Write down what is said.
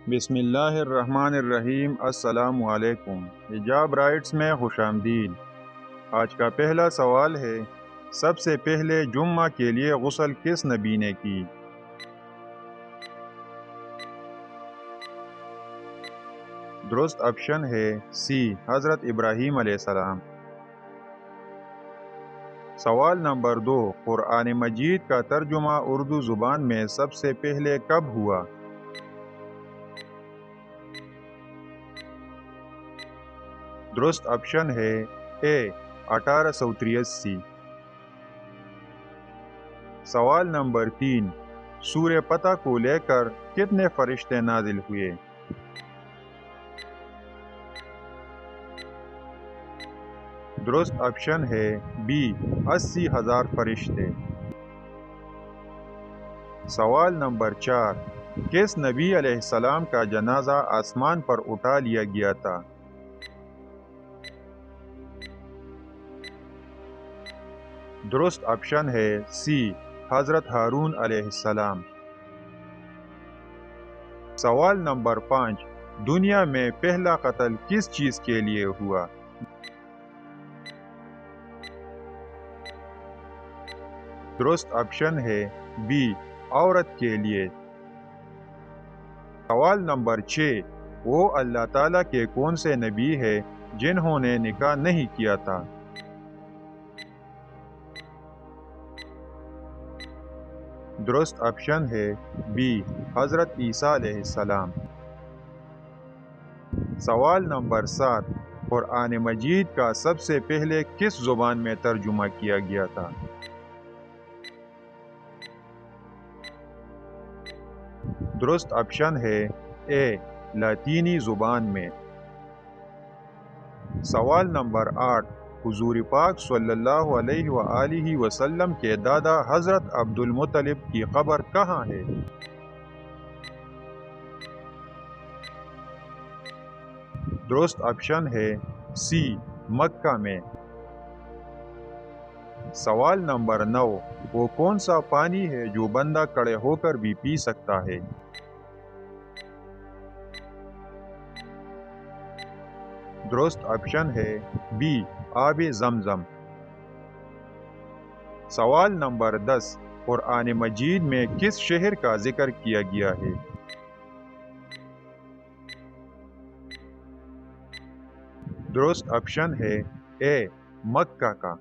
بسم اللہ الرحمن الرحیم۔ السلام علیکم۔ حجاب رائٹس میں خوش آمدید۔ آج کا پہلا سوال ہے، سب سے پہلے جمعہ کے لیے غسل کس نبی نے کی؟ درست آپشن ہے سی، حضرت ابراہیم علیہ السلام۔ سوال نمبر 2، قرآن مجید کا ترجمہ اردو زبان میں سب سے پہلے کب ہوا؟ درست آپشن ہے اے، 1883۔ سوال نمبر 3، سورہ فتح کو لے کر کتنے فرشتے نازل ہوئے؟ درست آپشن ہے بی، 80,000 فرشتے۔ سوال نمبر 4، کس نبی علیہ السلام کا جنازہ آسمان پر اٹھا لیا گیا تھا؟ درست آپشن ہے سی، حضرت ہارون علیہ السلام۔ سوال نمبر 5، دنیا میں پہلا قتل کس چیز کے لیے ہوا؟ درست آپشن ہے بی، عورت کے لیے۔ سوال نمبر 6، وہ اللہ تعالیٰ کے کون سے نبی ہے جنہوں نے نکاح نہیں کیا تھا؟ درست آپشن ہے بی، حضرت عیسیٰ علیہ السلام۔ سوال نمبر 7، قرآن مجید کا سب سے پہلے کس زبان میں ترجمہ کیا گیا تھا؟ درست آپشن ہے اے، لاطینی زبان میں۔ سوال نمبر 8، حضور پاک صلی اللہ علیہ وآلہ وسلم کے دادا حضرت عبد المطلب کی قبر کہاں ہے؟ درست آپشن ہے سی، مکہ میں۔ سوال نمبر 9، وہ کون سا پانی ہے جو بندہ کھڑے ہو کر بھی پی سکتا ہے؟ درست آپشن ہے بی، آب زمزم۔ سوال نمبر 10، قرآن مجید میں کس شہر کا ذکر کیا گیا ہے؟ درست آپشن ہے اے، مکہ کا۔